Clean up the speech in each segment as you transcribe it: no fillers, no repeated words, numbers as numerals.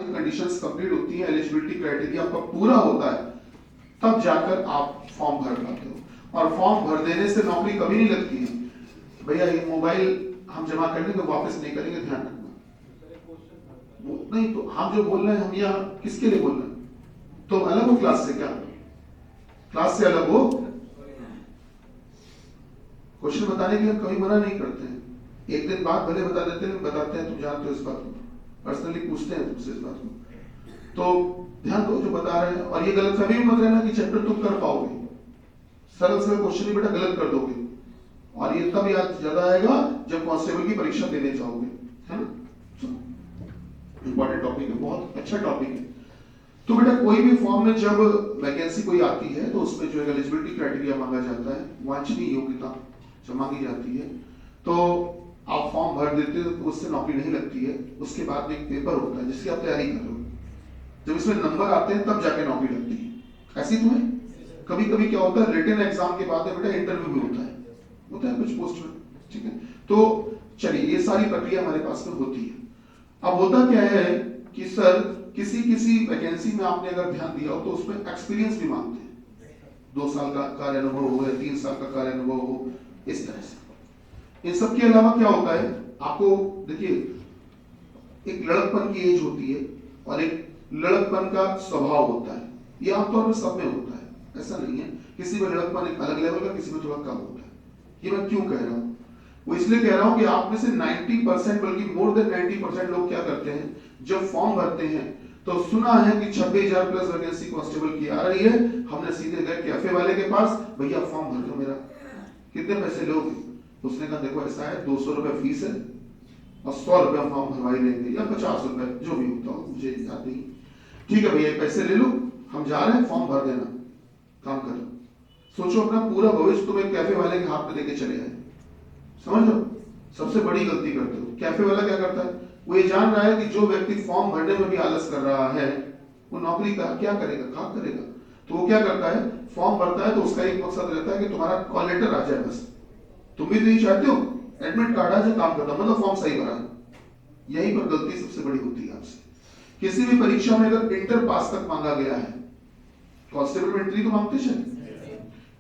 Conditions complete होती हैं, eligibility criteria आपका पूरा होता है, तब जाकर आप फॉर्म भर पाते हो। और फॉर्म भर देने से नौकरी कभी नहीं लगती है। भैया ये मोबाइल हम जमा कर देंगे वापस नहीं करेंगे, ध्यान रखना। नहीं तो हम जो बोल रहे हैं, हम यहाँ किसके लिए बोल रहे हैं? तो अलग हो क्लास से, क्या क्लास से अलग हो? क्वेश्चन बताने के लिए कभी मना नहीं करते हैं, एक दिन बाद भले बता देते हैं, बताते हैं तुम जानते हो इस बात को, पर्सनली पूछते हैं तुमसे इस बात को। तो ध्यान दो जो बता रहे हैं, और ये गलत फहमी मत रहना कि चैप्टर तुम कर पाओगे। सरल सरल क्वेश्चन ही बेटा गलत कर दोगे, और ये तब याद ज्यादा आएगा जब कांस्टेबल की परीक्षा देने जाओगे, है ना? इंपॉर्टेंट टॉपिक है, बहुत अच्छा टॉपिक है। तो बेटा कोई भी फॉर्म में जब वैकेंसी कोई आती है तो उसमें जो एलिजिबिलिटी क्राइटेरिया मांगा जाता है, वांछनीय योग्यता जब मांगी जाती है, तो आप फॉर्म भर देते हो तो उससे नौकरी नहीं लगती है। उसके बाद में एक पेपर होता है जिसकी आप तैयारी कर रहे हो, जब इसमें नंबर आते हैं तब जाके नौकरी लगती है। ऐसी तो है। कभी कभी क्या होता है, रिटन एग्जाम के बाद में बेटा इंटरव्यू भी होता है कुछ पोस्ट में, ठीक है? तो चलिए ये सारी प्रक्रिया हमारे पास में होती है। अब होता क्या है कि सर किसी किसी वैकेंसी में आपने अगर ध्यान दिया हो तो उसमें एक्सपीरियंस भी मांगते हैं, 2 साल का कार्य अनुभव हो या 3 साल का कार्य अनुभव हो, इस तरह से। इन सब के अलावा क्या होता है, आपको देखिए एक लड़कपन की एज होती है और एक लड़कपन का स्वभाव होता है, ये आमतौर पर सब में होता है, ऐसा नहीं है। किसी में लड़कपन एक अलग लेवल का, किसी में थोड़ा कम होता है। ये मैं क्यों कह रहा हूँ? वो इसलिए कह रहा हूं कि आप में से 90% बल्कि मोर देन 90% लोग क्या करते हैं, जब फॉर्म भरते हैं तो सुना है कि 26,000 प्लस वैकेंसी कांस्टेबल की आ रही है, हमने सीधे गए कैफे वाले के पास, भैया फॉर्म भर दो मेरा, कितने पैसे लोगे? उसने कहा देखो ऐसा है 200 रुपए फीस है और 100 रुपए फॉर्म भरवा ही लेंगे, या 50 रुपए जो भी होता हो, मुझे याद नहीं। ठीक है भैया पैसे ले लो, हम जा रहे हैं, फॉर्म भर देना, काम करो। सोचो अपना पूरा भविष्य तुम एक कैफे वाले के हाथ में देके चले आए, समझ लो सबसे बड़ी गलती करते हो। कैफे वाला क्या करता है, वो ये जान रहा है कि जो व्यक्ति फॉर्म भरने में भी आलस कर रहा है वो नौकरी का क्या करेगा, काम करेगा। तो वो क्या करता है, फॉर्म भरता है तो उसका एक मकसद रहता है कि तुम्हारा कॉल लेटर आ जाए, बस। तुम भी तो यही चाहते हो, एडमिट कार्ड आ जाए, काम करता मतलब फॉर्म सही भरा है। यही पर गलती सबसे बड़ी होती है आपसे। किसी भी परीक्षा में अगर इंटर पास तक मांगा गया है, कांस्टेबल में इंटर तो मांगते हैं,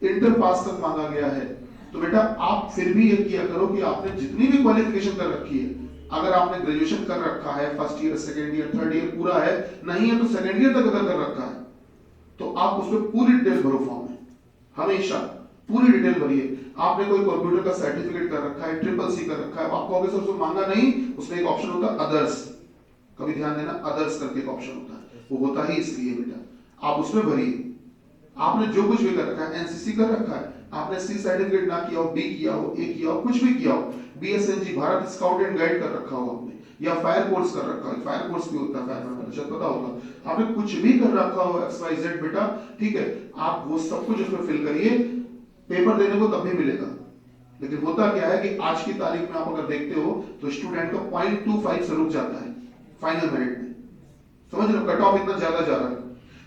इंटर पास तक मांगा गया है, तो बेटा आप फिर भी ये किया करो कि आपने जितनी भी क्वालिफिकेशन कर रखी है, अगर आपने ग्रेजुएशन कर रखा है, first year, second year, third year पूरा है, नहीं है तो सेकंड ईयर तक अगर कर रखा है, तो आप उसमें पूरी डिटेल भरो फॉर्म में, हमेशा पूरी डिटेल भरिए। आपने कोई कंप्यूटर का सर्टिफिकेट कर रखा है, CCC कर रखा है, आपको आगे से मांगा नहीं, उसमें एक ऑप्शन होता है अदर्स, कभी ध्यान देना, अदर्स करके एक ऑप्शन होता है, वो होता ही इसलिए बेटा आप उसमें भरिए। आपने जो कुछ भी कर रखा है, NCC कर रखा है, आपने C सर्टिफिकेट ना किया हो, B किया हो, A किया हो, कुछ भी किया हो, BSNG Bharat scout and guide कर रखा हो आपने, या फायर कोर्स कर रखा है, फायर कोर्स भी होता है, फायर मैन शायद पता होगा, आपने कुछ भी कर रखा हो XYZ बेटा, ठीक है, आप वो सब कुछ उसमें फिल करिए, पेपर देने को तब भी मिलेगा। लेकिन होता क्या है कि आज की तारीख में आप अगर देखते हो तो स्टूडेंट का 0.25 से रुक जाता है फाइनल मेरिट में, समझ लो कट ऑफ इतना ज्यादा जा रहा है।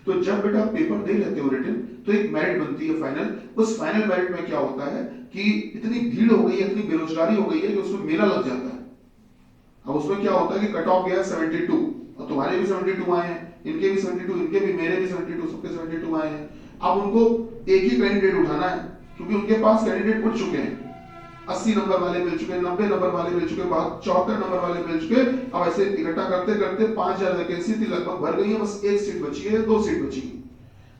तो जब बेटा पेपर दे लेते हो रिटन, तो एक मेरिट बनती है फाइनल। उस फाइनल मेरिट में क्या होता है कि इतनी भीड़ हो गई है, इतनी बेरोजगारी हो गई है कि उसमें मेला लग जाता है। अब उसमें क्या होता है कि कट ऑफ गया 72, और तुम्हारे भी 72 आए हैं, इनके भी 72, इनके भी, मेरे भी 72, सबके 72 आए हैं। अब उनको एक ही कैंडिडेट उठाना है, क्योंकि उनके पास कैंडिडेट उठ चुके हैं, 80 नंबर वाले मिल चुके, 90 नंबर वाले मिल चुके, 74 नंबर वाले मिल चुके। अब ऐसे इकट्ठा करते करते 5,000 वैकेंसी थी, लगभग भर गई है, बस एक सीट बची है, 2 सीट बची है।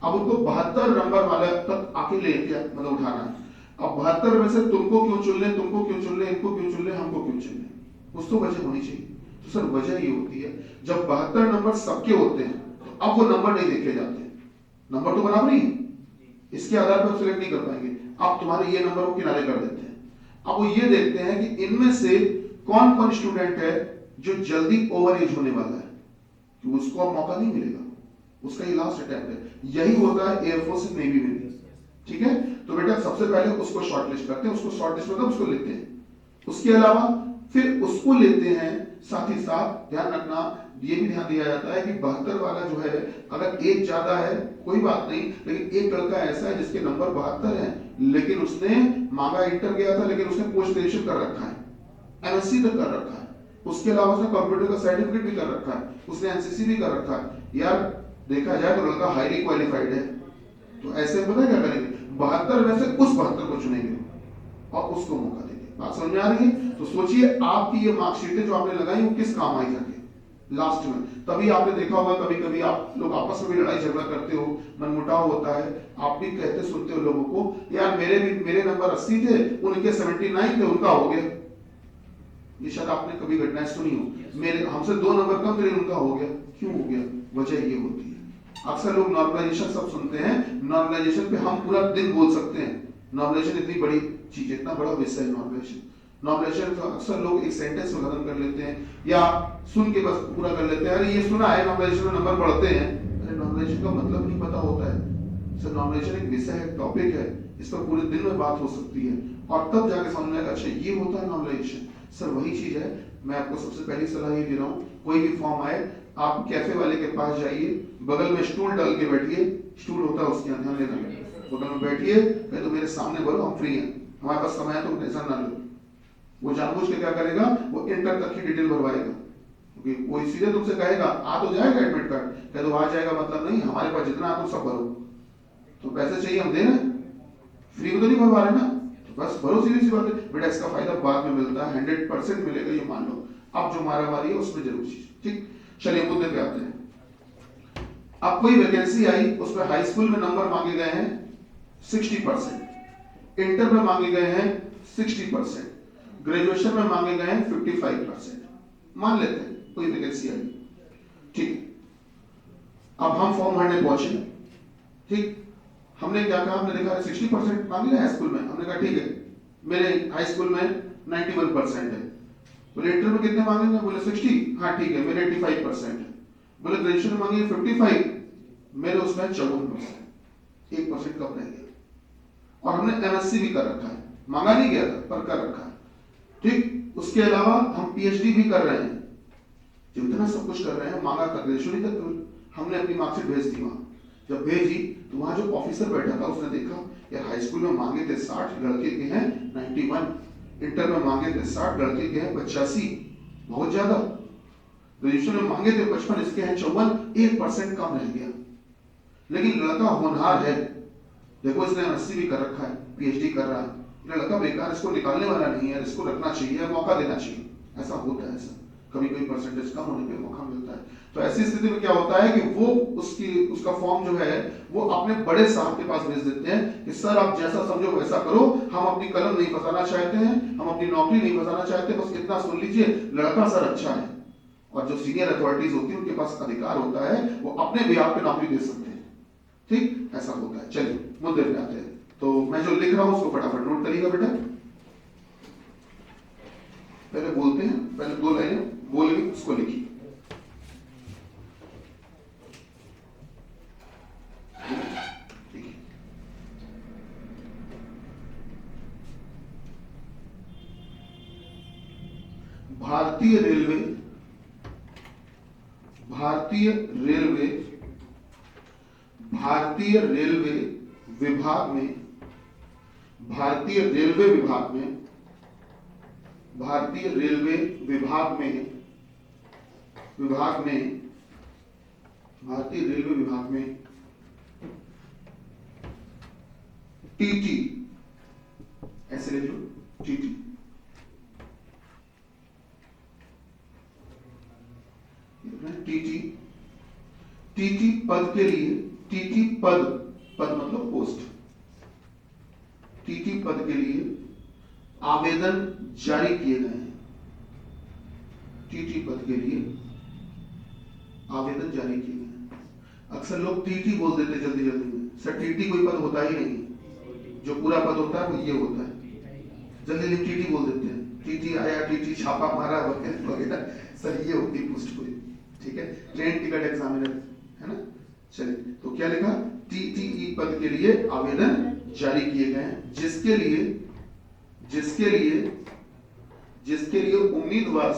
अब उनको 72 नंबर वाले तक आके लेके मतलब उठाना है। अब 72 में से तुमको क्यों चुन ले, तुमको क्यों चुन ले, इनको क्यों चुन ले, हमको क्यों चुन ले, कुछ तो वजह होनी चाहिए। तो सर वजह ये होती है, जब 72 नंबर सबके होते हैं तो अब वो नंबर नहीं देखे जाते, नंबर तो बराबर ही इसके आधार पर सिलेक्ट नहीं कर पाएंगे। अब तुम्हारे ये नंबर को किनारे कर देते हैं। अब वो ये देखते हैं कि इनमें से कौन कौन स्टूडेंट है जो जल्दी ओवर एज होने वाला है, कि उसको अब मौका नहीं मिलेगा, उसका ये लास्ट अटेम्प्ट है। यही होता है एयरफोर्स नेवी में, ठीक है। तो बेटा सबसे पहले उसको शॉर्टलिस्ट करते हैं, उसको शॉर्टलिस्ट मतलब उसको लेते हैं, उसके अलावा फिर उसको लेते हैं। साथ ही साथ ध्यान रखना, ये भी ध्यान दिया जाता है कि 72 वाला जो है, अगर एज ज्यादा है कोई बात नहीं, लेकिन एक लड़का ऐसा है जिसके नंबर 72 है, लेकिन उसने मांगा इंटर गया था, लेकिन उसने पोस्ट ग्रेजुएशन कर रखा है, MSc तक कर रखा है, उसके अलावा उसने कंप्यूटर का सर्टिफिकेट भी कर रखा है, उसने एनसीसी भी कर रखा है। यार देखा जाए तो लड़का हाईली क्वालिफाइड है। तो ऐसे पता है क्या करेंगे, 72 में से उस 72 को चुनेंगे और उसको मौका देंगे। बात समझ में आ रही है? तो सोचिए आपकी ये मार्कशीट जो आपने लगाई वो किस काम आई जाके लास्ट में। तभी आपने देखा होगा कभी कभी आप लोग आपस में भी लड़ाई झगड़ा करते हो, मनमुटाव होता है, आप भी कहते सुनते हो लोगों को, यार मेरे नंबर 80 थे, उनके 79 थे, उनका हो गया। ये शायद आपने कभी घटनाएं सुनी हो, मेरे हमसे 2 नंबर कम थे, उनका हो गया। क्यों हो गया? वजह ये होती है। अक्सर लोग नॉर्मलाइजेशन सब सुनते हैं, नॉर्मलाइजेशन पे हम पूरा दिन बोल सकते हैं। नॉर्मलाइजेशन इतनी बड़ी चीज है, इतना बड़ा विषय है नॉर्मलाइजेशन। नॉर्मलाइजेशन अक्सर लोग एक सेंटेंस में खत्म कर लेते हैं या सुन के बस पूरा कर लेते हैं, अरे ये सुना है नॉर्मलाइजेशन में नंबर बढ़ते हैं। अरे नॉर्मलाइजेशन का मतलब नहीं पता होता है सर। नॉर्मलाइजेशन एक विषय है, टॉपिक है, इस पर पूरे दिन में बात हो सकती है और तब जाके समझ में आएगा अच्छा ये होता है नॉर्मलाइजेशन। सर वही चीज है। मैं आपको सबसे पहली सलाह ये दे रहा हूँ, कोई भी फॉर्म आए आप कैफे वाले के पास जाइए, बगल में स्टूल डाल के बैठिए, स्टूल होता है उसके ध्यान देना, बगल में बैठिए, कहे तो मेरे सामने बोलो हम फ्री हैं, हमारे पास समय है, तो टेंशन ना लो। वो जानबूझ के क्या करेगा, वो इंटर तक की डिटेल भरवाएगा, क्योंकि वो सीधे तुमसे कहेगा आ तो जाएगा एडमिट कार्ड, कह दो आ जाएगा मतलब नहीं, हमारे पास जितना आ तुम सब भरो, तो पैसे चाहिए हम दे रहे, फ्री में तो नहीं भरवा रहे ना, तो बस भरो, सीधी सी बात है। बेटा इसका फायदा बाद में मिलता है, 100% मिलेगा ये मान लो, अब जो मारा मारी है उसमें जरूर चीज। ठीक, चलिए मुद्दे पे आते हैं। अब कोई वैकेंसी आई, उसमें हाई स्कूल में नंबर मांगे गए हैं 60%, इंटर में मांगे गए हैं 60%, ग्रेजुएशन में मांगे गए हैं 55%, मान लेते हैं कोई वैकेंसी आई। ठीक, अब हम फॉर्म भरने पहुंचे। ठीक, हमने क्या कहा, हमने देखा 60% मांगे गए हाई स्कूल में, हमने कहा ठीक है, मेरे हाई स्कूल में 91% है। बोले इंटर में कितने मांगेंगे, बोले 60, हाँ ठीक है मेरे 85% है। बोले ग्रेजुएशन में मांगेंगे 55, मेरे उसमें 54%, 1% कम रह गया। और हमने एमएससी भी कर रखा है, मांगा नहीं गया था पर कर रखा है। ठीक, उसके अलावा हम पीएचडी भी कर रहे हैं, जितना सब कुछ कर रहे हैं मांगा कर, ग्रेजुएशन तक हमने अपनी मार्कशीट भेज दी। वहां जब भेजी तो वहां जो ऑफिसर बैठा था उसने देखा यार हाई स्कूल में मांगे थे 60, लड़के के हैं 91, इंटर में मांगे थे 60, लड़के के हैं 85, बहुत ज्यादा। ग्रेजुएशन में मांगे थे 55, इसके हैं 54, 1% कम रह गया। लेकिन लड़का होनहार है, देखो इसने एमएससी भी कर रखा है, पीएचडी कर रहा है, लड़का बेकार, इसको निकालने वाला नहीं है, इसको रखना चाहिए, मौका देना चाहिए। ऐसा होता है, ऐसा कभी कभी परसेंटेज कम होने पे मौका मिलता है। तो ऐसी स्थिति में क्या होता है कि वो उसका फॉर्म जो है वो अपने बड़े साहब के पास भेज देते हैं कि सर आप जैसा समझो वैसा करो, हम अपनी कलम नहीं फंसाना चाहते हैं, हम अपनी नौकरी नहीं फंसाना चाहते, बस इतना सुन लीजिए लड़का सर अच्छा है। और जो सीनियर अथॉरिटीज होती है उनके पास अधिकार होता है, वो अपने बिहाफ पे नौकरी दे सकते हैं। ठीक, ऐसा होता है। चलिए मुद्दे पे आते हैं। तो मैं जो लिख रहा हूं उसको फटाफट नोट करिएगा बेटा। पहले बोलते हैं, पहले 2 लाइनें बोल के उसको लिखिए। भारतीय रेलवे विभाग में भारतीय रेलवे विभाग में टीटी, ऐसे लिख लो टीटी, टीटी पद के लिए, टीटी पद मतलब पोस्ट, टीटी पद के लिए आवेदन जारी किए गए हैं। टीटी पद के लिए आवेदन जारी किए गए हैं। अक्सर लोग टीटी बोल देते जल्दी में, सर टीटी कोई पद होता ही नहीं, जो पूरा पद होता है वो ये होता है, जल्दी टीटी बोल देते हैं, टीटी आया, टीटी छापा मारा वगैरह, सर ये होती पोस्ट कोई। ठीक है, ट्रेन टिकट एग्जामिनर है ना। चलिए, तो क्या लिखा, टीटीई पद के लिए आवेदन जारी किए गए हैं, जिसके लिए उम्मीदवार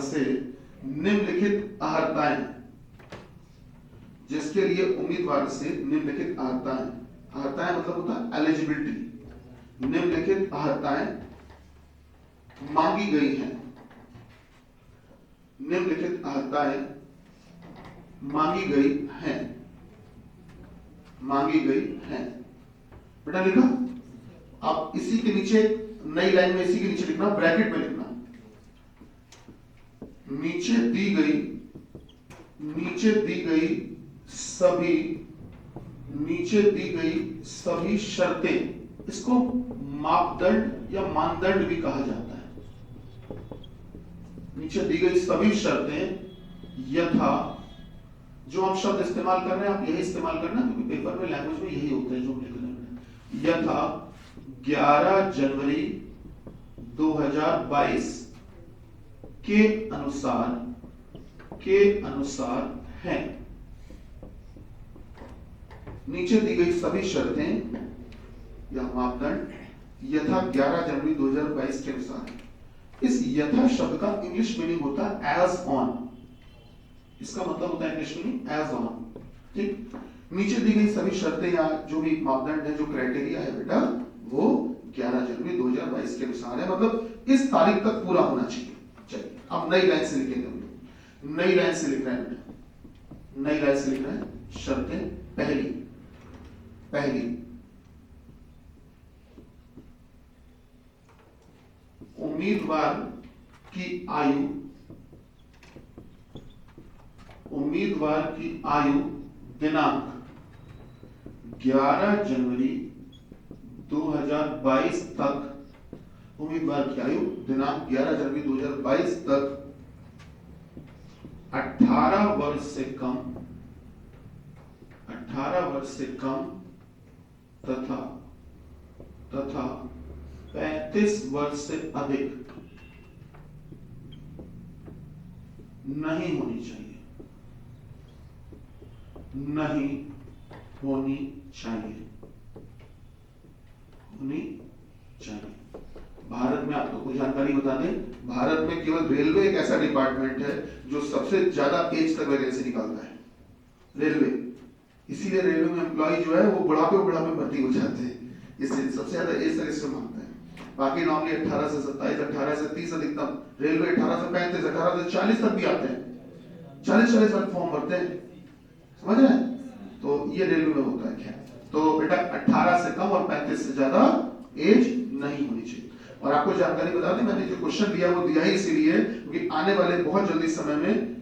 से निम्नलिखित अहर्ताएं जिसके लिए उम्मीदवार से निम्नलिखित अर्हताएं मतलब होता है एलिजिबिलिटी, निम्नलिखित अर्हताएं मांगी गई हैं, निम्नलिखित अर्हताएं मांगी गई हैं, मांगी गई हैं। बेटा लिखा। अब इसी के नीचे नई लाइन में इसी के नीचे लिखना, ब्रैकेट में लिखना, नीचे दी गई सभी शर्तें, इसको मापदंड या मानदंड भी कहा जाता है। नीचे दी गई सभी शर्तें यथा, जो हम शब्द इस्तेमाल कर रहे हैं आप यही इस्तेमाल करना, क्योंकि पेपर में लैंग्वेज में यही होता है जो हम लिख रहे हैं। यथा 11 जनवरी 2022 के अनुसार हैं। नीचे दी गई सभी शर्तें या मापदंड यथा 11 जनवरी 2022 के अनुसार। इस यथा शब्द का इंग्लिश मीनिंग होता है एज ऑन, इसका मतलब होता है इंग्लिश मीनिंग एज ऑन। ठीक, नीचे दी गई सभी शर्तें या जो भी मापदंड है, जो क्राइटेरिया है बेटा, वो 11 जनवरी 2022 के अनुसार है, मतलब इस तारीख तक पूरा होना चाहिए। चलिए अब नई लाइन से लिखेंगे हम लोग, नई लाइन से लिख रहे हैं बेटा, नई लाइन से लिख रहे हैं। शर्तें पहली उम्मीदवार की आयु दिनांक 11 जनवरी 2022 तक, उम्मीदवार की आयु दिनांक 11 जनवरी 2022 तक 18 वर्ष से कम तथा 35 वर्ष से अधिक नहीं होनी चाहिए, भारत में आपको कुछ जानकारी बता दें, भारत में केवल रेलवे एक ऐसा डिपार्टमेंट है जो सबसे ज्यादा एज तक वैकेंसी निकालता है, रेलवे। इसीलिए रेलवे में एम्प्लॉय जो है वो बुढ़ापे भर्ती हो जाते हैं, इससे सबसे ज्यादा एज तक इसको मांगता है। बाकी नॉर्मली 18 से 27, 18 से 30 अधिकतम, रेलवे 18 से 35, 18 से 40 तक भी आते हैं, 40 तक फॉर्म भरते हैं, समझ रहे हैं? तो ये रेलवे में होता है। क्या तो बेटा 18 से कम और 35 से ज्यादा एज नहीं होनी चाहिए। और आपको जानकारी बता दें, मैंने जो क्वेश्चन दिया वो दिया ही इसीलिए क्योंकि आने वाले बहुत जल्दी समय में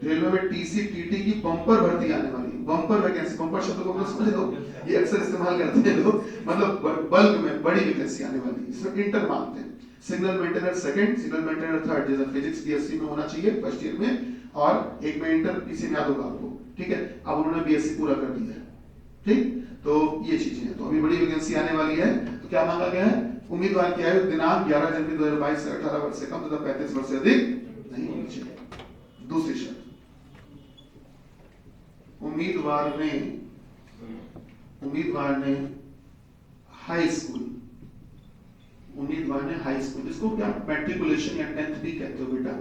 रेलवे में टीसी टीटी की बम्पर भर्ती आने वाली है। बम्पर वैकेंसी, बम्पर शब्द को समझ लो, ये अक्सर इस्तेमाल करते हैं लोग, मतलब बल्क में बड़ी वैकेंसी आने वाली है। इसमें इंटर मांगते हैं, signal maintainer second, signal maintainer third, जैसे फिजिक्स बीएससी में होना चाहिए फर्स्ट ईयर में, और एक में इंटर, इसी में याद होगा आपको। ठीक है, अब उन्होंने बीएससी पूरा कर दिया है। ठीक, तो ये चीजें हैं। तो अभी बड़ी वैकेंसी आने वाली है। तो क्या मांगा गया है? उम्मीदवार की आयु दिनांक 11 जनवरी 2022 से 18 वर्ष से कम तथा 35 वर्ष से अधिक नहीं होनी चाहिए। दूसरी शर्त, उम्मीदवार ने हाई स्कूल, इसको क्या मैट्रिकुलेशन या 10th भी कहते हो बेटा,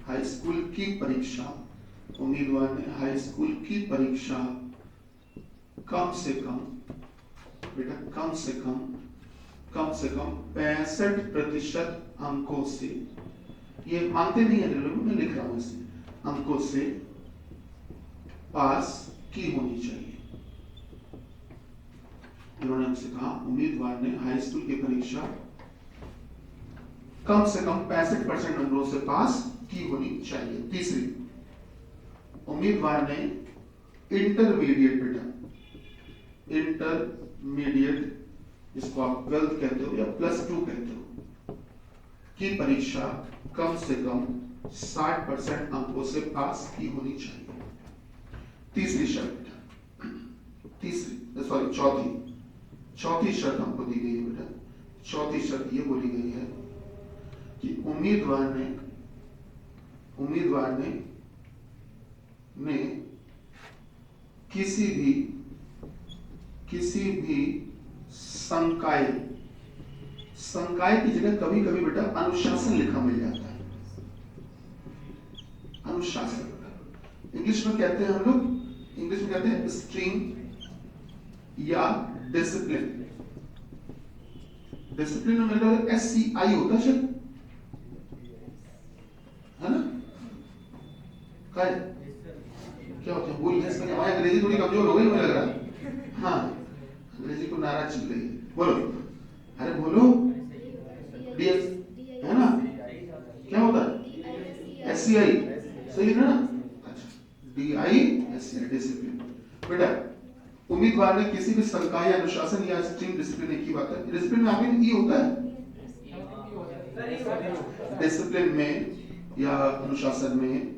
हाई स्कूल की परीक्षा, उम्मीदवार ने हाई स्कूल की परीक्षा कम से कम 65% अंकों से, ये मानते नहीं है रेलवे में, मैं लिख रहा हूं इसे, अंकों से पास की होनी चाहिए। इन्होंने हमसे कहा उम्मीदवार ने हाई स्कूल की परीक्षा कम से कम 65% नंबरों से पास की होनी चाहिए। तीसरी, उम्मीदवार ने इंटरमीडिएट, बेटा इंटरमीडिएट, जिसको आप 12th कहते हो या +2 कहते हो, की परीक्षा कम से कम 60% अंकों से पास की होनी चाहिए। तीसरी शर्त, चौथी शर्त हमको दी गई है बेटा। चौथी शर्त ये बोली गई है कि उम्मीदवार ने किसी भी संकाय की जगह कभी कभी बेटा अनुशासन लिखा मिल जाता है। अनुशासन इंग्लिश में कहते हैं हम लोग इंग्लिश में कहते हैं स्ट्रीम या डिसिप्लिन। डिसिप्लिन में मेरे ख्याल SCI होता है, है ना? क्या होता है? भूल गए इसमें। हमारी अंग्रेजी थोड़ी कमजोर हो गई मुझे लग रहा है। हाँ, अंग्रेजी को नाराज चल रही है। बोलो, अरे बोलो। DS है ना? क्या होता है? SCI सही है ना? अच्छा, DISCI डिसिप्लिन। बेटा, उम्मीदवार ने किसी भी संकाय या अनुशासन या स्ट्रीम डिसिप्लिन, एक ही बात है। डिसिप्लिन में आगे ई होता है। डिसिप्लिन में या अनुशासन में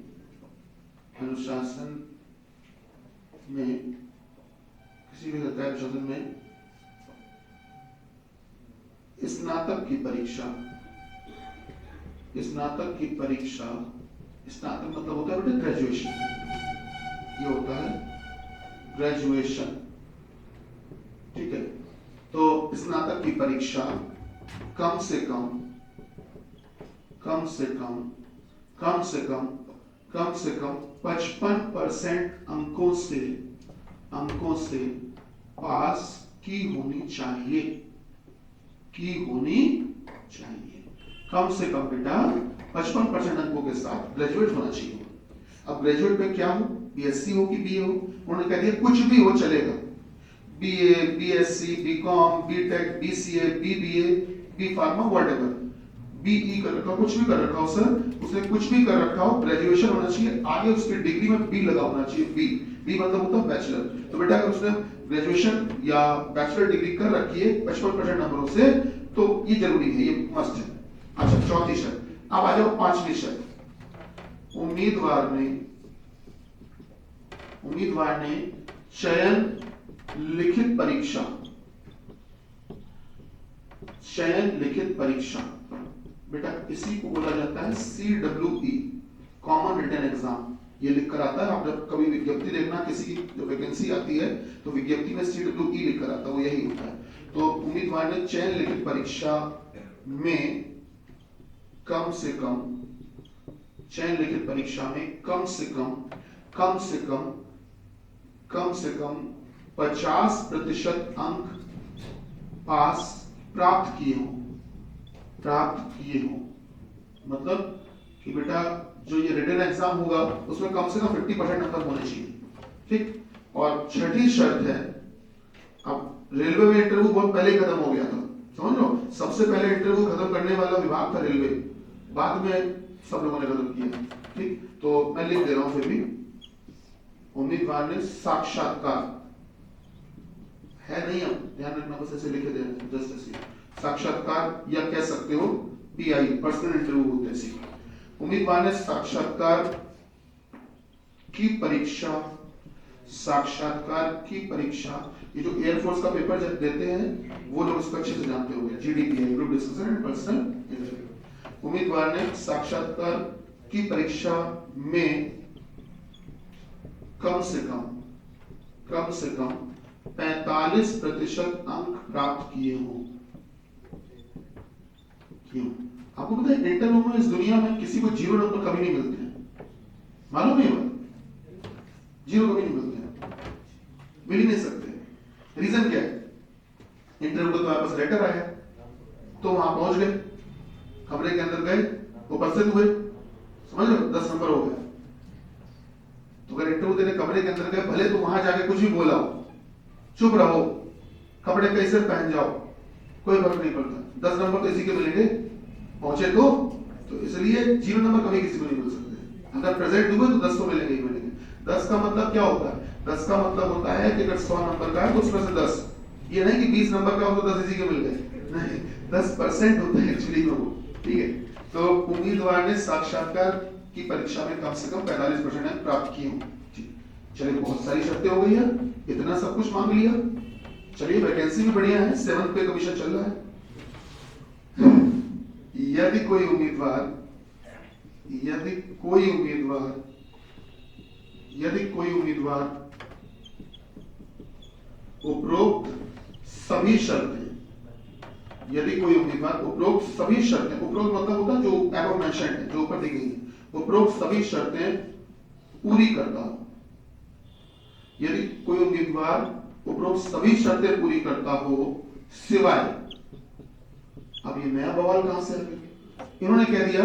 किसी भी संकाय अनुशासन में स्नातक की परीक्षा, स्नातक मतलब होता है बेटा ग्रेजुएशन, ये होता है ग्रेजुएशन, ठीक है। तो स्नातक की परीक्षा कम से कम 55% अंकों से पास की होनी चाहिए। कम से कम बेटा 55% अंकों के साथ ग्रेजुएट होना चाहिए। अब ग्रेजुएट में क्या हो, BSc हो कि BA हो? उन्होंने कह दिया कुछ भी हो चलेगा, BA, BSc, BCom, BTech, BCA, BBA, B Pharma, whatever, BE कर रखा, कुछ भी कर रखा हो सर, उसने कुछ भी कर रखा हो, ग्रेजुएशन होना चाहिए। आगे उसकी डिग्री में B लगा होना चाहिए। B मतलब होता है बैचलर। तो बेटा अगर उसने ग्रेजुएशन या बैचलर डिग्री कर रखी है 55% नंबरों से, तो ये जरूरी है, ये मस्ट है। अच्छा, चौथी शर्त। अब आ जाओ पांचवी शर्त। उम्मीदवार ने चयन लिखित परीक्षा, बेटा इसी को बोला जाता है CWE, कॉमन रिटन एग्जाम। ये लिख कर आता है। आप जब कभी विज्ञप्ति देखना, किसी की जो वैकेंसी आती है तो विज्ञप्ति में CWE लिख कर आता है, वो यही होता है। तो उम्मीदवार ने चयन लिखित परीक्षा में कम से कम 50% अंक पास प्राप्त किए हो। मतलब कि बेटा जो ये रिटन एग्जाम होगा उसमें कम से कम 50% नंबर होने चाहिए, ठीक। और छठी शर्त है, अब रेलवे में इंटरव्यू बहुत पहले ही खत्म हो गया था, समझ लो। सबसे पहले इंटरव्यू खत्म करने वाला विभाग था रेलवे, बाद में सब लोगों ने खत्म किया, ठीक। तो मैं लिख दे रहा हूं फिर भी। उम्मीदवार ने साक्षात्कार है नहीं, अब ध्यान रखना, बस ऐसे लिखे दे रहे हैं, जस्ट ऐसे साक्षात्कार, या कह सकते हो PI, पर्सनल इंटरव्यू होते हैं। उम्मीदवार ने साक्षात्कार की परीक्षा, ये जो एयरफोर्स का पेपर जब देते हैं वो लोग इसको अच्छे से जानते होंगे, GDPI, group discussion and personal interview. उम्मीदवार ने साक्षात्कार की परीक्षा में कम से कम 45% अंक प्राप्त किए हों। क्यों? आपको पता है इंटरव्यू में इस दुनिया में किसी को 0 नंबर कभी नहीं मिलते हैं, मालूम है? 0 कभी नहीं मिलते हैं, मिल ही नहीं सकते। रीजन क्या है? इंटरव्यू को तुम्हारे पास लेटर आया, तो वहां पहुंच गए, कमरे के अंदर गए, उपस्थित हुए, समझ लो 10 नंबर हो गया। तो अगर इंटरव्यू देने कमरे के अंदर गए, भले तो वहां जाके कुछ भी बोला हो, चुप रहो, कपड़े कैसे पहन जाओ, कोई फर्क नहीं पड़ता, 10 नंबर तो इसी के मिलेंगे, पहुंचे तो इसलिए 0 नंबर कभी किसी को नहीं मिल सकते। अगर प्रेजेंट हुए तो 10 तो मिलेंगे ही मिलेंगे। 10 का मतलब क्या होता है? 10 का मतलब होता है कि अगर 100 नंबर का है तो उसमें से 10, ये नहीं कि 20 नंबर का हो तो 10 इसी के मिल गए, नहीं, 10% होता है एक्चुअली में वो, ठीक है। तो उम्मीदवार ने साक्षात्कार की परीक्षा में कम से कम 45% अंक प्राप्त किए हों। चलिए, बहुत सारी शर्तें हो गई है, इतना सब कुछ मांग लिया। चलिए, वैकेंसी भी बढ़िया है, 7th पे कमीशन चल रहा है। यदि कोई उम्मीदवार उपरोक्त सभी शर्तें, उपरोक्त मतलब होता है जो एबव मेंशन्ड है, जो ऊपर दी गई है, उपरोक्त सभी शर्तें पूरी करता हो, यदि कोई उम्मीदवार उपरोक्त सभी शर्तें पूरी करता हो सिवाय, अब ये नया बवाल कहां से आ गया? इन्होंने कह दिया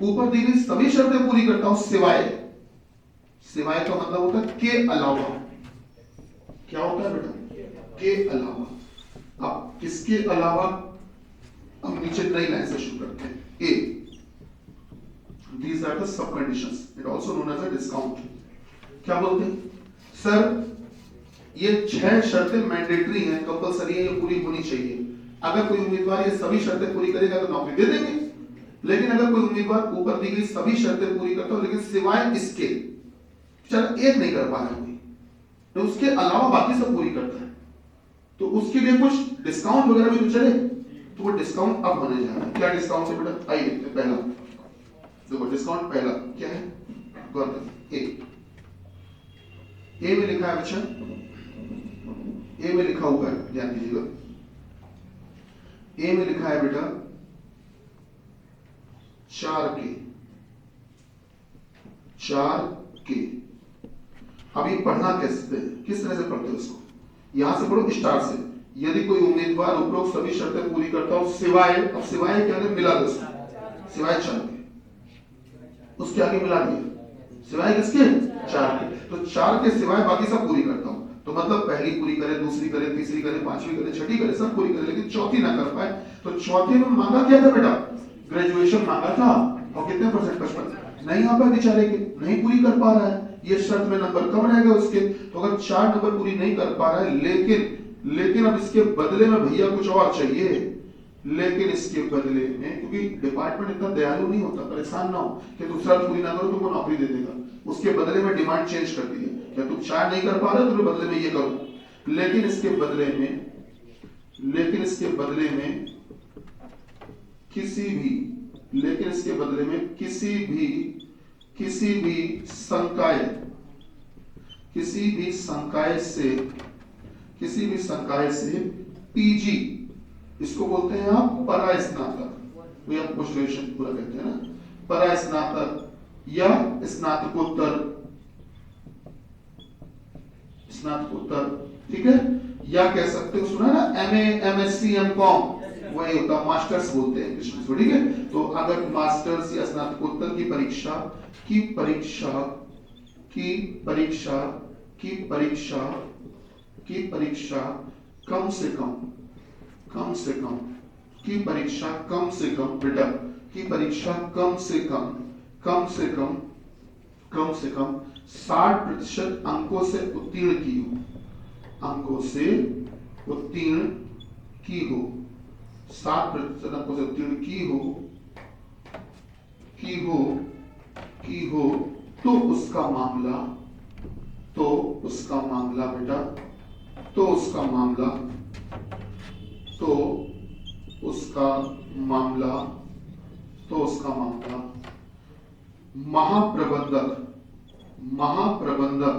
ऊपर दी गई सभी शर्तें पूरी करता हूं सिवाय, सिवाय का मतलब होता है के अलावा। क्या होता है बेटा? के अलावा। अब किसके अलावा? हम नीचे नई लाइन से शुरू करते हैं। ए, these are the sub conditions, it also known as a discount। क्या बोलते हैं सर? ये 6 शर्तें मैंडेटरी हैं, कंपलसरी है, ये पूरी होनी चाहिए। अगर कोई उम्मीदवार ये सभी शर्तें पूरी करेगा तो नौकरी दे देंगे। लेकिन अगर कोई उम्मीदवार ऊपर दी गई सभी शर्तें पूरी करता हो लेकिन सिवाय इसके, चल एक नहीं कर पा रहे तो उसके अलावा बाकी सब पूरी करता है, तो उसके लिए कुछ डिस्काउंट वगैरह भी तो चले। तो वो डिस्काउंट अब होने जा रहा है। क्या डिस्काउंट है बेटा? आइए देखते हैं। पहला देखो डिस्काउंट, पहला क्या है? गौर ए में लिखा है बच्चा, ए में लिखा हुआ है, ध्यान दीजिएगा। ए में लिखा है बेटा 4K, 4K। अभी पढ़ना कैसे, किस तरह से पढ़ते हो इसको? यहां से पढ़ो स्टार से। यदि कोई उम्मीदवार उपरोक्त सभी शर्तें पूरी करता हो सिवाय, अब सिवाय के आगे मिला दो, सिवाय 4K, उसके आगे मिला दिया सिवाय किसके? 4K। तो 4 के सिवाय बाकी सब पूरी करता हूं, तो मतलब पहली पूरी करे, दूसरी करे, तीसरी करे, पांचवी करे, छठी करे, सब पूरी करे, लेकिन चौथी ना कर पाए। तो चौथे में मांगा क्या था बेटा? ग्रेजुएशन मांगा था। और कितने परसेंट? 55। नहीं आ पाए बेचारे के, नहीं पूरी कर पा रहा है, ये शर्त में नंबर कम रह गए उसके। तो अगर 4 नंबर पूरी नहीं कर पा रहा है, लेकिन अब इसके बदले में भैया कुछ और चाहिए, लेकिन इसके बदले में, क्योंकि डिपार्टमेंट इतना दयालु नहीं होता, परेशान ना हो कि दूसरा पूरी ना करो तुमको नौकरी दे देगा, उसके बदले में डिमांड चेंज कर दी है, क्या तुम 4 नहीं कर पा रहे हो तो बदले में ये करो। लेकिन इसके बदले में किसी भी संकाय से पीजी, इसको बोलते हैं आप परास्नातक, वो आप पोस्ट ग्रेजुएशन पूरा कहते हैं ना, परास्नातक या स्नातकोत्तर, ठीक है, या कह सकते हो, सुना ना, एमए, एमएससी, एमकॉम, वही होता, मास्टर्स बोलते हैं इंग्लिश में, ठीक है। तो अगर मास्टर्स या स्नातकोत्तर की परीक्षा कम से कम बेटा, की परीक्षा कम से कम 60% अंकों से उत्तीर्ण की हो, 60% अंकों से उत्तीर्ण की हो, तो उसका मामला बेटा, तो उसका महाप्रबंधक,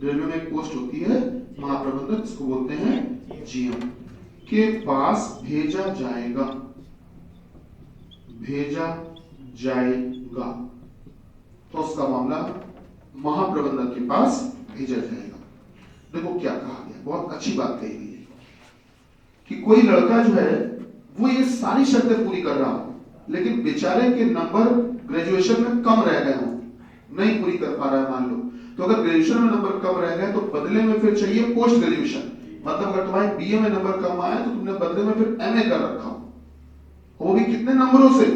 रेलवे में एक पोस्ट होती है महाप्रबंधक, इसको बोलते हैं जीएम, के पास भेजा जाएगा, तो उसका मामला महाप्रबंधक के पास भेजा जाएगा। देखो क्या कहा गया, बहुत अच्छी बात कही गई है कि कोई लड़का जो है वो ये सारी शर्तें पूरी कर रहा हो, लेकिन बेचारे के नंबर ग्रेजुएशन में कम रह गए हो, नहीं पूरी कर पा रहा है मान लो, तो अगर ग्रेजुएशन में नंबर कम रह गए तो बदले में फिर चाहिए पोस्ट ग्रेजुएशन, मतलब अगर तुम्हारे बीए में नंबर कम आया तो तुमने बदले में फिर एमए कर रखा हो, वो भी कितने नंबरों से?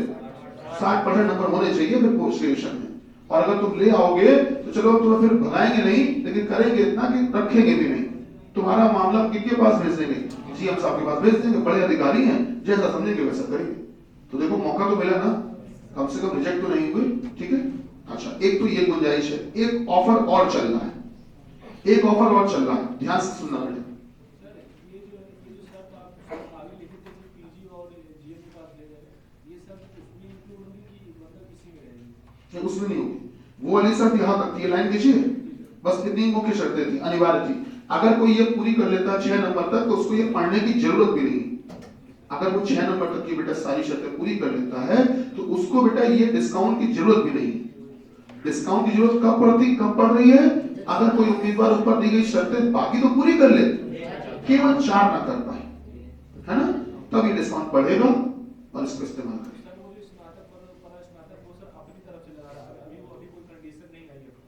60% नंबर होने चाहिए फिर पोस्ट ग्रेजुएशन में। और अगर तुम ले आओगे तो चलो तुम्हें फिर भगाएंगे नहीं, लेकिन करेंगे इतना कि रखेंगे भी नहीं। तुम्हारा मामला किसके पास भेज देंगे? सीएम साहब के पास भेज देंगे, बड़े अधिकारी हैं, जैसा समझेंगे वैसा करेंगे। तो देखो मौका तो मिला ना, कम से कम रिजेक्ट तो नहीं हुई, ठीक है। अच्छा, एक तो ये गुंजाइश है, एक ऑफर और चल रहा है, ध्यान से सुनना बेटा। उसमें नहीं होगी वो वाली शर्त, यहां तक ये लाइन दीजिए, बस इतनी मुख्य शर्तें थी, अनिवार्य थी। अगर कोई ये पूरी कर लेता 6 नंबर तक तो उसको ये पढ़ने की जरूरत भी नहीं। अगर वो 6 नंबर तक की बेटा सारी शर्तें पूरी कर लेता है तो उसको बेटा ये डिस्काउंट की जरूरत भी नहीं। डिस्काउंट की जरूरत कब पड़ रही है? अगर कोई उम्मीदवार ऊपर दी गई शर्तें बाकी तो पूरी कर ले, केवल 4 ना कर पाए, है ना, तब ये डिस्काउंट बढ़ेगा और इसको इस्तेमाल करें।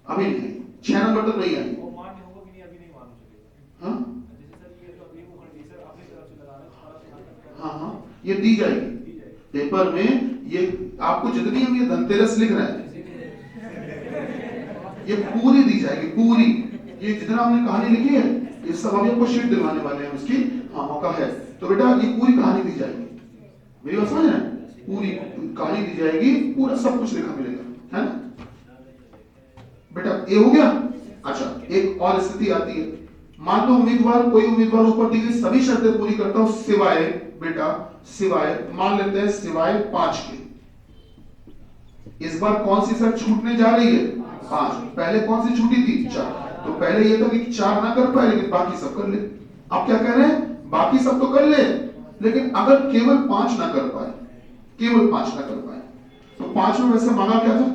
अभी नहीं, 6 नंबर तक नहीं आई। हाँ हाँ, ये दी जाएगी पेपर में। ये आपको जितनी हम ये धनतेरस लिख रहे हैं ये पूरी दी जाएगी, पूरी। ये जितना हमने कहानी लिखी है ये सब हम आपको शीट दिलवाने वाले हैं उसकी। हाँ, मौका है तो बेटा ये पूरी कहानी दी जाएगी, मेरी बात समझ रहे हैं? पूरी कहानी दी जाएगी, पूरा सब कुछ लिखा मिलेगा, है ना बेटा? ये हो गया। अच्छा, एक और स्थिति आती है, मान लो उम्मीदवार, कोई उम्मीदवार ऊपर दी गई सभी शर्तें पूरी करता हो सिवाय बेटा, सिवाय, मान लेते हैं सिवाय 5 के। इस बार कौन सी शर्त छूटने जा रही है? 5। पहले कौन सी छूटी थी? 4। तो पहले ये था कि 4 ना कर पाए लेकिन बाकी सब कर ले। अब क्या कह रहे हैं? बाकी सब तो कर ले, लेकिन अगर केवल 5 ना कर पाए, केवल 5 ना कर पाए, तो 5 में वैसे मांगा क्या था?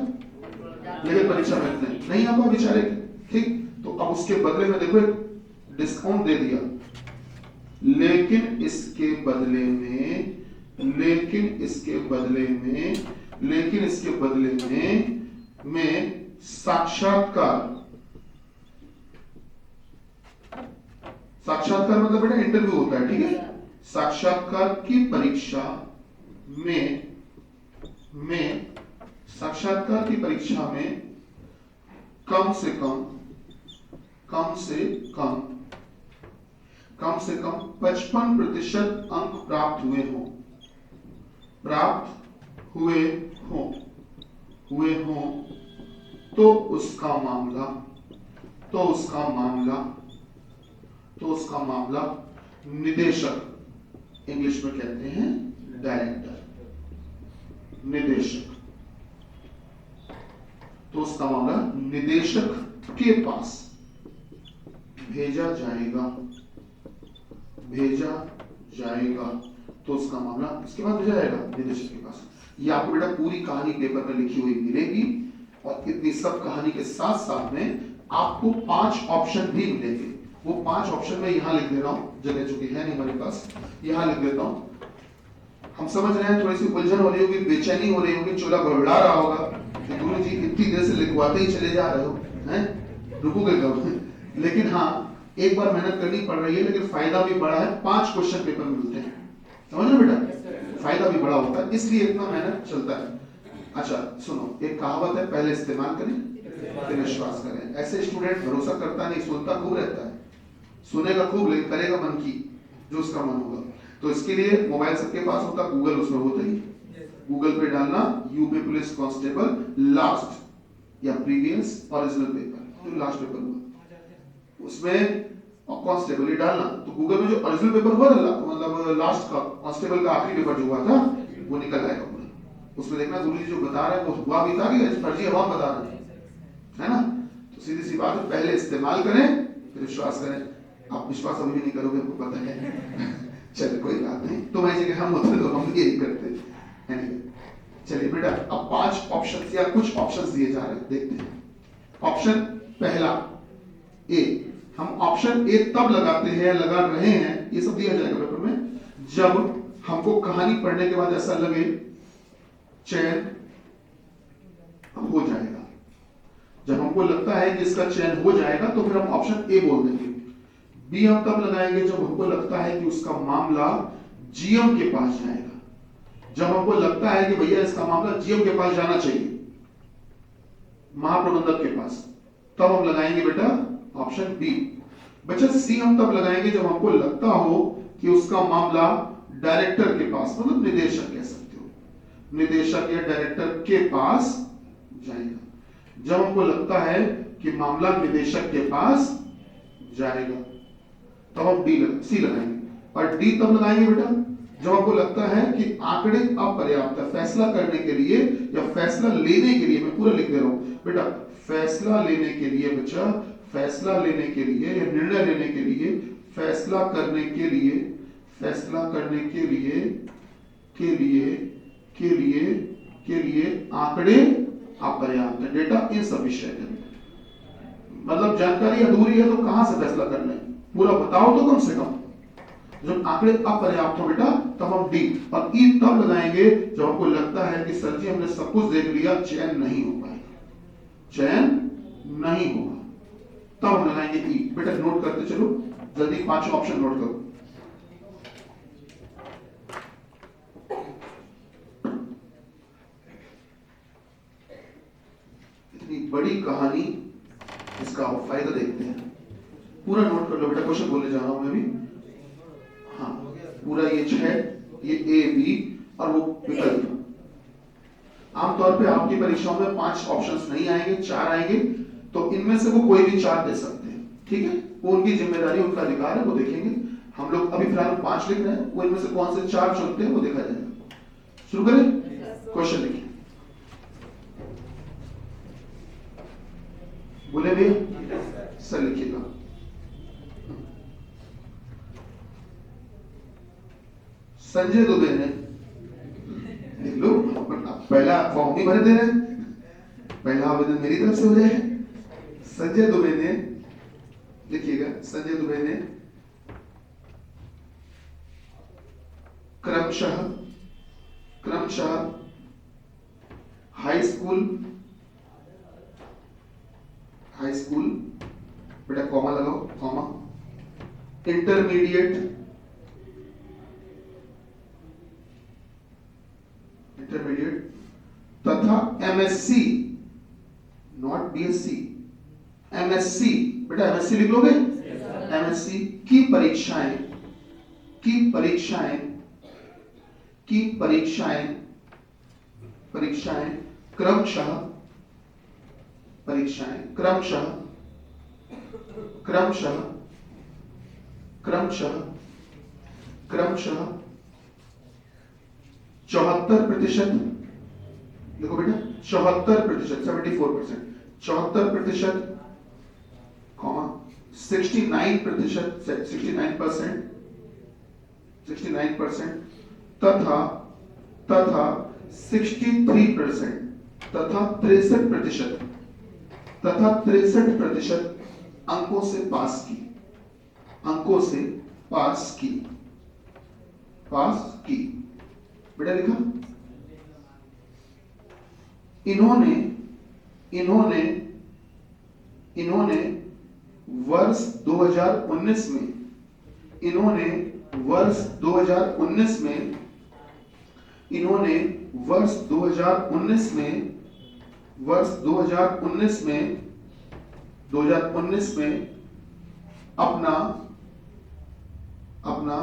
लेकिन परीक्षा में नहीं आ पाए बेचारे, ठीक, तो अब उसके बदले में देखो डिस्काउंट दे दिया, लेकिन इसके बदले में, लेकिन इसके बदले में साक्षात्कार मतलब बेटा इंटरव्यू होता है, ठीक है? साक्षात्कार की परीक्षा में साक्षात्कार की परीक्षा में कम से कम 55% अंक प्राप्त हुए हों तो उसका मामला निदेशक, इंग्लिश में कहते हैं डायरेक्टर, निदेशक, तो उसका मामला निदेशक के पास भेजा जाएगा, तो उसका मामला किसके पास भेजा जाएगा? निदेशक के पास। ये आपको बेटा पूरी कहानी पेपर में लिखी हुई मिलेगी, और इतनी सब कहानी के साथ साथ में आपको 5 ऑप्शन भी मिलेंगे। वो 5 ऑप्शन में यहां लिख दे रहा हूं, जगह चूंकि है नहीं हमारे पास, यहां लिख देता हूं। हम समझ रहे हैं, थोड़ी सी उलझन हो रही होगी, बेचैनी हो रही होगी, चोला घबरा रहा होगा कि गुरु जी इतनी देर से लिखवाते ही चले जा रहे हो, हैं, रुकोगे कब? लेकिन हाँ, एक बार मेहनत करनी पड़ रही है, लेकिन फायदा भी बड़ा है। 5 क्वेश्चन पेपर मिलते हैं, समझ रहे बेटा? फायदा भी बड़ा होता है, इसलिए इतना मेहनत चलता है। अच्छा सुनो, एक कहावत है, पहले इस्तेमाल करें फिर विश्वास करें। ऐसे स्टूडेंट भरोसा करता नहीं, सुनता खूब रहता है, सुनेगा खूब लेकिन करेगा मन की, जो उसका मन होगा। तो इसके लिए मोबाइल सबके पास होता, गूगल उसमें होता ही, गूगल पे डालना यूपी पुलिस कांस्टेबल लास्ट या प्रीवियस ओरिजिनल पेपर, जो लास्ट पेपर हुआ उसमें कांस्टेबल ही डालना, तो गूगल में जो ओरिजिनल पेपर हुआ ना, मतलब लास्ट का कांस्टेबल का आखिरी पेपर जो हुआ था वो निकल आएगा पूरा। उसमें देखना गुरु जी जो बता रहे हैं वो हुआ भी था कि फर्जी हवा बता रहे हैं, है ना? तो सीधी सी बात है, पहले इस्तेमाल करें फिर विश्वास करें। आप विश्वास अभी भी नहीं करोगे, हमको पता है। चलिए कोई बात नहीं, तुम्हारी जगह हम होते तो हम यही करते हैं। चलिए बेटा, अब 5 ऑप्शन या कुछ ऑप्शंस दिए जा रहे हैं, देखते हैं। ऑप्शन पहला ए, हम ऑप्शन ए तब लगाते हैं, लगा रहे हैं, ये सब दिया जाएगा पेपर में, जब हमको कहानी पढ़ने के बाद ऐसा लगे चयन हो जाएगा। जब हमको लगता है कि इसका चयन हो जाएगा तो फिर हम ऑप्शन ए बोल देंगे। बी हम तब लगाएंगे जब हमको लगता है कि उसका मामला जीएम के पास जाएगा, जब हमको लगता है कि भैया इसका मामला जीएम के पास जाना चाहिए, महाप्रबंधक के पास, तब हम लगाएंगे बेटा ऑप्शन बी। बच्चा सी हम तब लगाएंगे जब हमको लगता हो कि उसका मामला डायरेक्टर के पास, मतलब निदेशक कह सकते हो, निदेशक या डायरेक्टर के पास जाएगा। जब हमको लगता है कि मामला निदेशक के पास जाएगा तब हम सी लगाएंगे। और डी तब लगाएंगे बेटा जब हमको लगता है कि आंकड़े अपर्याप्त है फैसला करने के लिए या फैसला लेने के लिए। मैं पूरा लिख दे रहा हूं बेटा, फैसला लेने के लिए, बच्चा फैसला लेने के लिए या निर्णय लेने के लिए, फैसला करने के लिए, फैसला करने के लिए के लिए के लिए के लिए आंकड़े अपर्याप्त है। डेटा इन सब विषय मतलब जानकारी अधूरी है तो कहां से फैसला कर लें, पूरा बताओ तो कम से कम। जब आंकड़े अपर्याप्त हो बेटा तब हम डी और ई तब लगाएंगे जब आपको लगता है कि सर जी हमने सब कुछ देख लिया, चयन नहीं हो पाएगा, चयन नहीं होगा, तब हम लगाएंगे ई। बेटा नोट करते चलो जल्दी, 5 ऑप्शन नोट करो। इतनी बड़ी कहानी, इसका फायदा देखते हैं। पूरा नोट कर लो बेटा, क्वेश्चन बोले जा रहा हूं मैं भी। हाँ पूरा ये 6, ये ए बी और वो विकल्प। आमतौर पे आपकी परीक्षाओं में 5 ऑप्शंस नहीं आएंगे, 4 आएंगे, तो इनमें से वो कोई भी 4 दे सकते हैं, ठीक है, वो उनकी जिम्मेदारी, उनका अधिकार है, वो देखेंगे। हम लोग अभी फिलहाल 5 लिख रहे हैं, वो इनमें से कौन से 4 चुनते हैं वो देखा जाएगा। शुरू करें, क्वेश्चन लिखिए। बोले भैया सर लिखिएगा। संजय दुबे ने, देख लो पहला फॉर्म ही भरे दे रहे हैं, पहला आवेदन मेरी तरफ से हो जाए। संजय दुबे ने, लिखिएगा, संजय दुबे ने क्रमशः हाई स्कूल बेटा कॉमा लगाओ, कॉमा, इंटरमीडिएट तथा एमएससी, नॉट बीएससी, एमएससी, बेटा एमएससी लिख लोगे, एमएससी की परीक्षाएं क्रमशः 74%, देखो बेटा 74%, 74%, 74%, 69% तथा 63%, तथा 63% अंकों से पास की। बेटा लिखा, इन्होंने वर्ष 2019 में अपना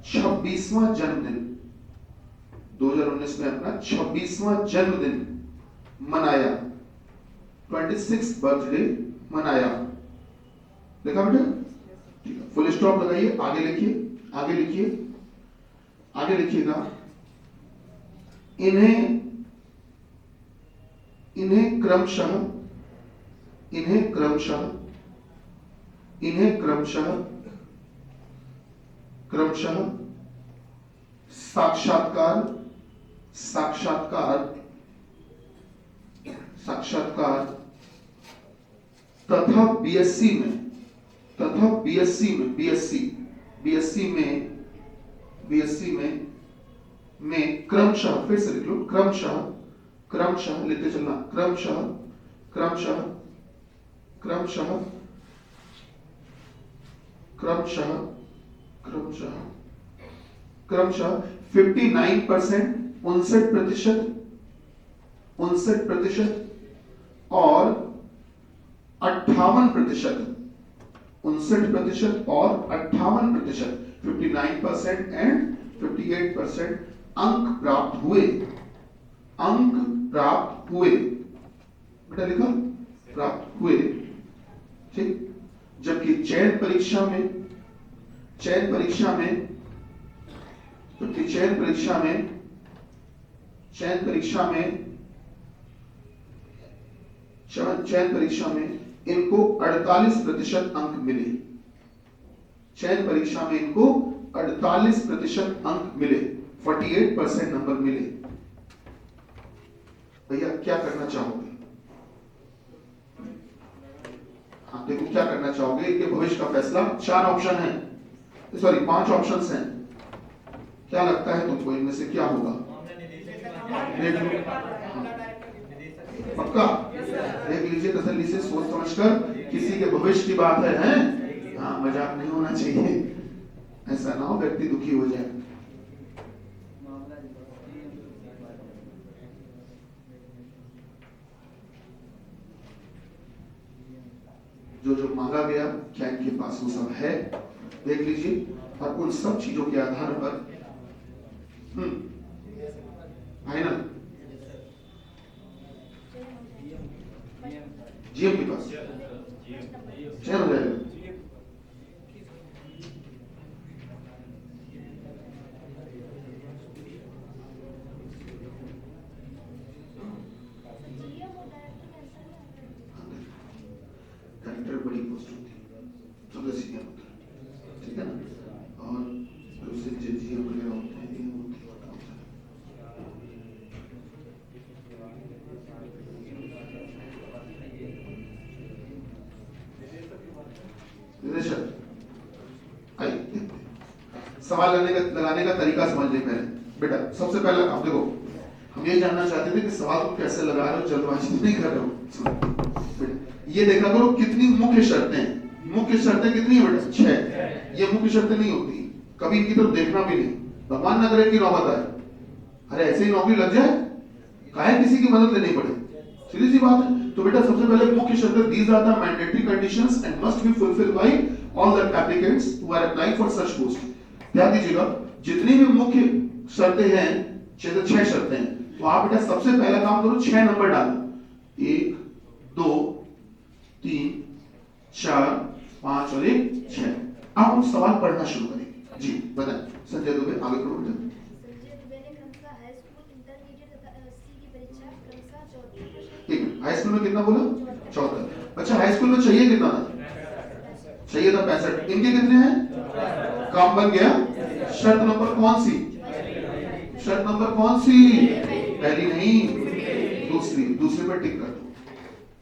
26वां जन्मदिन, 2019 में अपना 26वां जन्मदिन मनाया, 26th बर्थडे मनाया। देखा बेटा, ठीक है, फुल स्टॉप लगाइए, आगे लिखिएगा। इन्हें क्रमशः साक्षात्कार तथा बीएससी में क्रमशः, फिर से लिख लो, क्रमशः लिखते चलना, क्रमशः 59%, 59% और 58%, 59% और 58%, 59% एंड 58% अंक प्राप्त हुए, बेटा लिखा, प्राप्त हुए, ठीक। जबकि चयन परीक्षा में इनको 48% अंक मिले, 48% नंबर मिले। भैया क्या करना चाहोगे? आप देखो क्या करना चाहोगे कि भविष्य का फैसला। 4 ऑप्शन है, सॉरी 5 ऑप्शंस हैं, क्या लगता है तुमको इनमें से क्या होगा? देख लो, पक्का देख लीजिए तसल्ली से, सोच समझकर, किसी के भविष्य की बात है, हैं? हाँ, मजाक नहीं होना चाहिए, ऐसा ना हो व्यक्ति दुखी हो जाए। जो जो मांगा गया क्या इनके पास वो सब है, देख लीजिए, और उन सब चीजों के आधार पर फाइनल जीएम के पास चयन हो जाएगा। डायरेक्टर बड़ी पोस्ट होती है, सबसे सीनियर होता है, ठीक है ना, और उससे जीएम वगैरह होते हैं, ये होते हैं। सवाल लगाने का तरीका समझ लें पहले। बेटा सबसे पहला काम देखो, हम ये जानना चाहते थे कि सवाल को कैसे लगा रहे हो, जल्दबाजी नहीं कर रहे हो। ये देखा करो कितनी मुख्य शर्तें हैं। मुख्य शर्तें कितनी है बेटा? 6। ये मुख्य शर्तें नहीं होती, कभी इनकी तरफ देखना भी नहीं, भगवान ना करे कि नौबत आए, अरे ऐसे ही नौकरी लग जाए, काहे किसी की मदद लेनी पड़े, सीधी सी बात है। तो बेटा सबसे पहले मुख्य शर्तें, these are the mandatory conditions and must be fulfilled by all the applicants who are applying for such post. ध्यान दीजिएगा, जितनी भी मुख्य शर्तें हैं, 6 शर्तें हैं, तो आप बेटा सबसे पहला काम करो 6 नंबर डालो, 1 2 3 4 5 और 1 6। अब हम सवाल पढ़ना शुरू करेंगे। जी बताएं संजय दुबे, आगे पढ़ो बेटा। संजय दुबे ने क्रमशः हाई स्कूल, इंटरमीडिएट तथा एससी की परीक्षा क्रमशः 34%। एक हाई स्कूल में कितना बोला? 74। अच्छा हाई स्कूल में चाहिए कितना था? चाहिए था 65। इनके कितने हैं? काम बन गया। शर्त नंबर कौन सी? शर्त नंबर कौन सी? पहली नहीं, दूसरी। दूसरे पर टिक कर दो,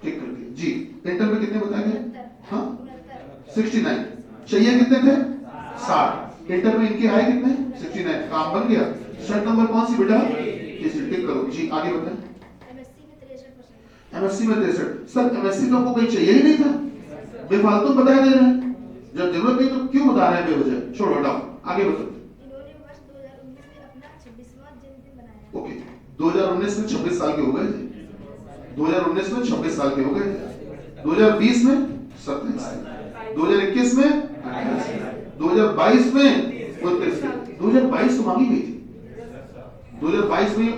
टिक कर दिया जी। इंटर में कितने बताए गए? हाँ 69। चाहिए कितने थे? 60। इंटर में इनके आए कितने? 69। काम बन गया। शर्त नंबर कौन सी बेटा? इसे टिक करो जी। आगे बताएं। एमएससी में 63%। एमएससी में 63। सर एमएससी तो आपको कहीं चाहिए ही नहीं था, बेफालतू बता दे रहे हैं, जब जरूरत नहीं तो क्यों बता रहे हैं बेवजह? छोड़ो हटाओ, आगे बताओ। इन्होंने वर्ष 2019 में अपना 26वां जन्मदिन मनाया। ओके 2019 में 26 साल के हो गए थे, 2019 में 26 साल के हो गए थे, 2020 में 27, 2021 में 28, 2022 में 29, 2022 तो मांगी गई थी, 2022 में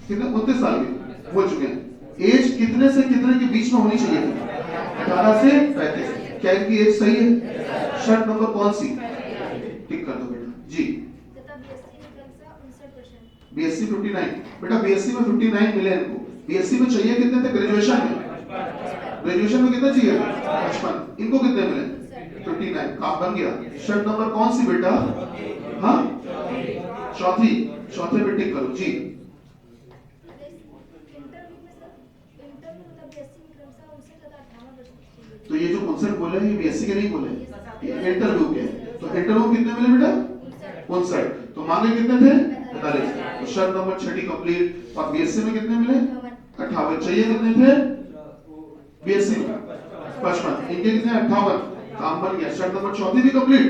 कितने 29 साल के हो चुके हैं। एज कितने से कितने के बीच में होनी चाहिए थी? 18 से 35। क्या इनकी एज सही है? शर्त नंबर कौन सी? टिक कर दो बेटा जी। तथा बीएससी में क्रमशः 59%। बीएससी 59। बेटा बीएससी में 59 मिले इनको। बीएससी में चाहिए कितने थे ग्रेजुएशन में? ग्रेजुएशन में कितना चाहिए? 55। इनको कितने मिले? 59। काम बन गया। शर्त नंबर कौन सी बेटा? हाँ चौथी। चौथे पे टिक करो जी। तो ये जो 59 बोले ये बीएससी के नहीं बोले, ये इंटरव्यू के। तो इंटरव्यू कितने मिले बेटा? 59। तो मांगे कितने थे? 45। तो शर्त नंबर 6 कंप्लीट। और बीएससी में कितने मिले? 58। चाहिए कितने थे? बीएससी में 55। इनके कितने? 58। काम बन गया। शर्त नंबर 4 भी कंप्लीट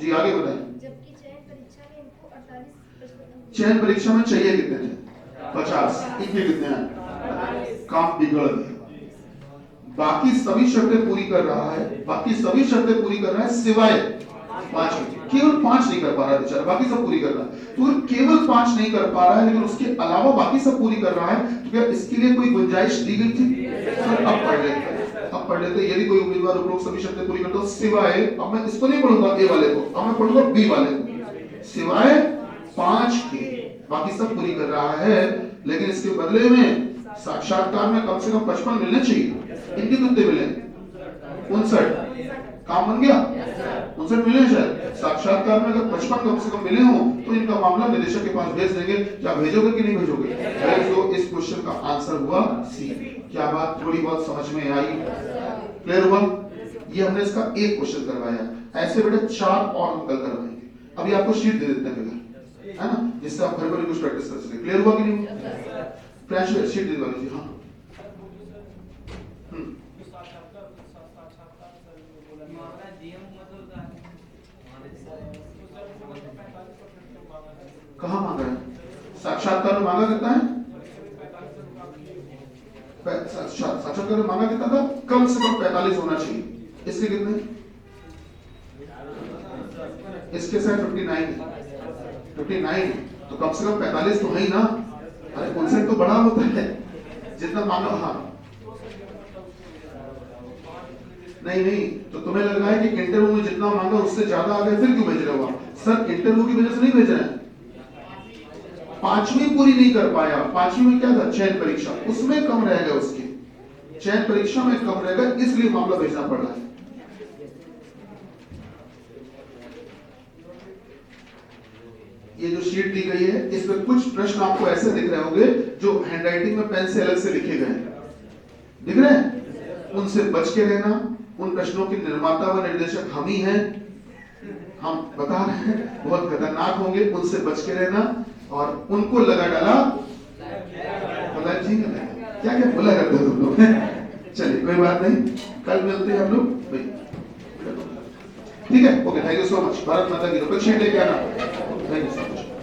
जी। आगे बताएं। जबकि चयन परीक्षा में इनको 48%। चयन परीक्षा में चाहिए कितने थे? 50। इनके कितने हैं? काम बिगड़ गया। बाकी सभी शर्तें पूरी कर रहा है, बाकी सभी शर्तें पूरी कर रहा है सिवाय 5 की। केवल 5 नहीं कर पा रहा है बेचारा, बाकी सब पूरी कर रहा है। तो केवल 5 नहीं कर पा रहा है लेकिन उसके अलावा बाकी सब पूरी कर रहा है, तो क्या इसके लिए कोई गुंजाइश दी गई थी? सर अब पढ़ लेते, अब पढ़ लेते। यदि कोई उम्मीदवार उपरोक्त सभी शर्तें पूरी करता है सिवाय, अब मैं इसको नहीं पढ़ूंगा ए वाले को, अब मैं पढ़ूंगा बी वाले को, सिवाय 5 के बाकी सब पूरी कर रहा है, लेकिन इसके बदले में साक्षात्कार में कम से कम 55 मिलने चाहिए। इनके कितने मिले? 59। काम बन गया। 59 मिले शायद। साक्षात्कार में अगर 55 कम से कम मिले हो तो इनका मामला निदेशक के पास भेज देंगे। क्या भेजोगे कि नहीं भेजोगे? तो इस क्वेश्चन का आंसर हुआ सी। क्या बात थोड़ी बहुत समझ में आई? क्लियर हुआ? ये हमने इसका एक क्वेश्चन करवाया, ऐसे बेटा 4 और हम कल करवाएंगे। अभी आपको शीट दे देते हैं फिर, है ना, जिससे आप घर पर कुछ प्रैक्टिस कर सके। क्लियर हुआ कि नहीं? फ्लैश शीट दे दीजिए। हाँ कहाँ मांगा है? साक्षात्कार में मांगा कितना है? साक्षात्कार में मांगा कितना था? कम से कम 45 होना चाहिए। इसके कितने? इसके साथ 59, तो कम से कम 45 तो है ही ना। अरे कॉन्सेप्ट तो बड़ा होता है जितना मांगा। हाँ नहीं, तो तुम्हें लग रहा है कि इंटरव्यू में जितना मांगा उससे ज्यादा आ गया, फिर क्यों भेज रहे हो आप? सर इंटरव्यू की वजह से नहीं भेज रहे हैं। 5वीं पूरी नहीं कर पाया, 5वीं में क्या था? चयन परीक्षा, उसमें कम रहेगा, उसकी चयन परीक्षा में कम रहेगा, इसलिए मामला भेजना पड़ रहा है। ये जो शीट दी गई है, इसमें कुछ प्रश्न आपको ऐसे दिख रहे होंगे जो हैंडराइटिंग में पेन से अलग से लिखे गए हैं, दिख रहे हैं? उनसे बच के रहना। उन प्रश्नों के निर्माता व निर्देशक हम ही हैं, हम बता रहे हैं, बहुत खतरनाक होंगे, उनसे बच के रहना। और उनको लगा डाला बोला जी क्या क्या बोला करते हो तुम लोग। चलिए कोई बात नहीं, कल मिलते हैं हम लोग भाई, ठीक है? Okay, thank you so much. Bharat माता की। शीट लेके आना। Thank you so much.